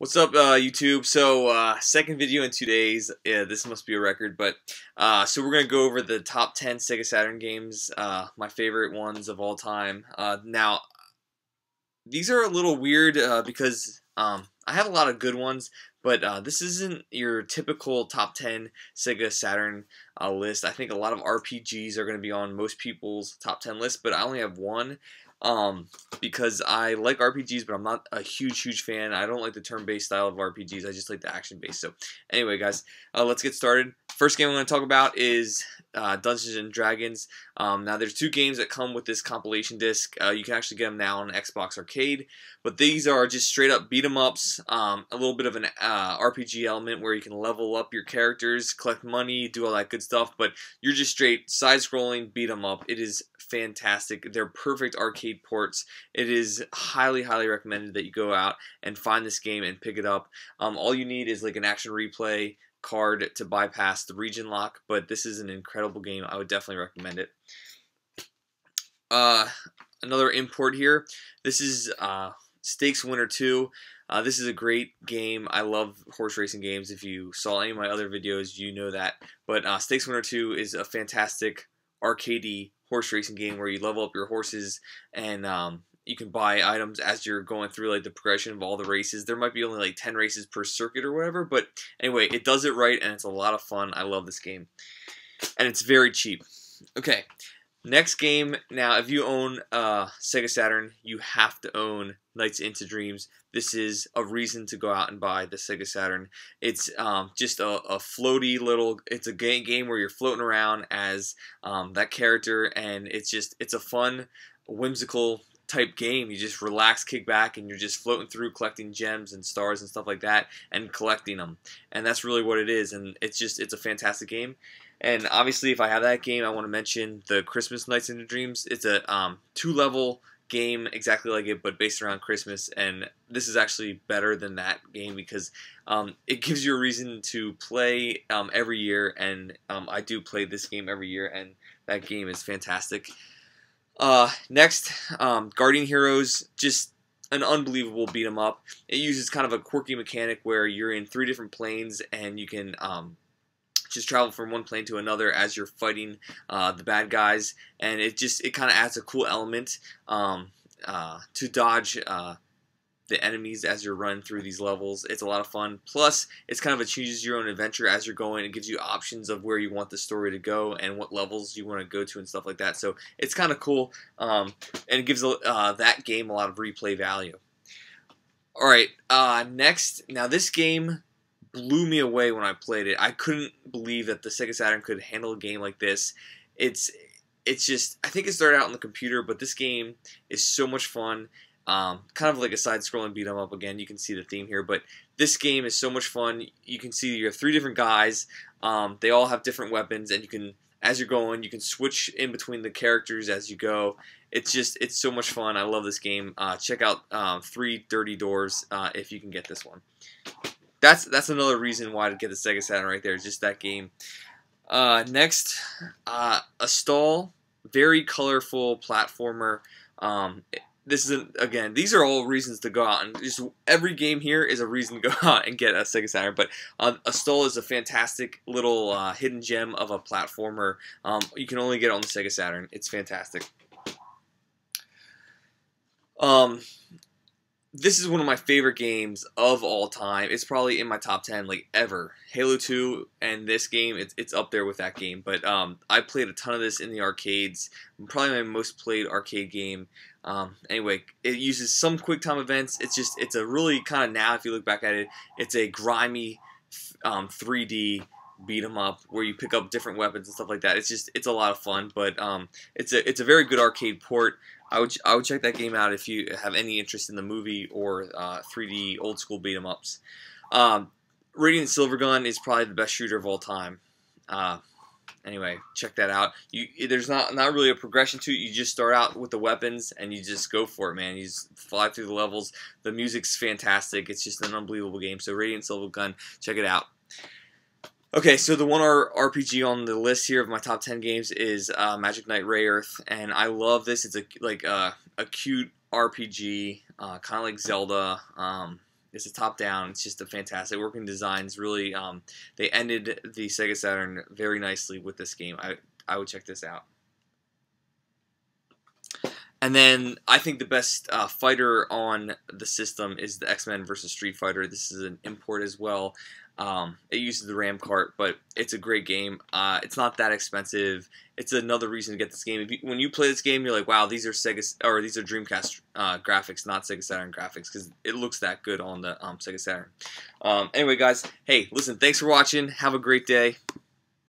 What's up, YouTube? So, second video in 2 days. Yeah, this must be a record, but so we're gonna go over the top 10 Sega Saturn games, my favorite ones of all time. Now, these are a little weird because I have a lot of good ones, but this isn't your typical top 10 Sega Saturn list. I think a lot of RPGs are going to be on most people's top 10 list, but I only have one because I like RPGs, but I'm not a huge fan. I don't like the turn-based style of RPGs. I just like the action-based. So anyway, guys, let's get started. First game I'm going to talk about is Dungeons and Dragons. Now there's two games that come with this compilation disc. You can actually get them now on Xbox Arcade, but these are just straight up beat 'em ups. A little bit of an RPG element where you can level up your characters, collect money, do all that good stuff. But you're just straight side-scrolling beat 'em up. It is fantastic. They're perfect arcade ports. It is highly recommended that you go out and find this game and pick it up. All you need is like an action replay card to bypass the region lock, but this is an incredible game. I would definitely recommend it. Another import here. This is Stakes Winner 2. This is a great game. I love horse racing games. If you saw any of my other videos, you know that. But Stakes Winner 2 is a fantastic arcadey horse racing game where you level up your horses and you can buy items as you're going through like the progression of all the races. There might be only like 10 races per circuit or whatever, but anyway, it does it right and it's a lot of fun. I love this game. And it's very cheap. Okay, next game. Now, if you own Sega Saturn, you have to own Nights into Dreams. This is a reason to go out and buy the Sega Saturn. It's just a floaty little, it's a game where you're floating around as that character, and it's a fun, whimsical type game. You just relax, kick back, and you're just floating through collecting gems and stars and stuff like that and collecting them. And that's really what it is, and it's a fantastic game. And obviously, if I have that game, I want to mention the Christmas Nights into Dreams. It's a 2-level game exactly like it, but based around Christmas, and this is actually better than that game because it gives you a reason to play every year, and I do play this game every year, and that game is fantastic. Next, Guardian Heroes, just an unbelievable beat 'em up. It uses kind of a quirky mechanic where you're in 3 different planes and you can just travel from one plane to another as you're fighting the bad guys, and it kind of adds a cool element to dodge the enemies as you're running through these levels. It's a lot of fun. Plus, it's kind of a choose your own adventure as you're going. It gives you options of where you want the story to go and what levels you want to go to and stuff like that. So it's kind of cool, and it gives that game a lot of replay value. All right, next. Now this game blew me away when I played it. I couldn't believe that the Sega Saturn could handle a game like this. It's just, I think it started out on the computer, but this game is so much fun. Kind of like a side-scrolling beat 'em up. Again, you can see the theme here, but this game is so much fun. You can see you have 3 different guys. They all have different weapons, and you can, as you're going, you can switch in between the characters as you go. It's so much fun. I love this game. Check out 3 Dirty Doors if you can get this one. That's another reason why to get the Sega Saturn right there. Just that game. Next, a stall, very colorful platformer. This is again, these are all reasons to go out, and just every game here is a reason to go out and get a Sega Saturn. But a stall is a fantastic little hidden gem of a platformer. You can only get it on the Sega Saturn. It's fantastic. This is one of my favorite games of all time. It's probably in my top 10 like ever. Halo 2 and this game, it's up there with that game. But I played a ton of this in the arcades. Probably my most played arcade game. Anyway, it uses some QuickTime events. It's a really kind of, now if you look back at it, it's a grimy 3D beat 'em up where you pick up different weapons and stuff like that. It's a lot of fun, but it's a very good arcade port. I would check that game out if you have any interest in the movie or 3D old school beat 'em ups. Radiant Silvergun is probably the best shooter of all time. Anyway, check that out. There's not really a progression to it. You just start out with the weapons and you just go for it, man. You just fly through the levels. The music's fantastic. It's just an unbelievable game. So Radiant Silvergun, check it out. Okay, so the one RPG on the list here of my top 10 games is Magic Knight Rayearth, and I love this. It's a cute RPG, kind of like Zelda. It's a top-down. It's just a fantastic working designs. Really, they ended the Sega Saturn very nicely with this game. I would check this out. And then I think the best fighter on the system is the X-Men vs. Street Fighter. This is an import as well. It uses the RAM cart, but it's a great game. It's not that expensive. It's another reason to get this game. When you play this game, you're like, wow, these are these are Dreamcast graphics, not Sega Saturn graphics, because it looks that good on the Sega Saturn. Anyway, guys, hey, listen, thanks for watching. Have a great day.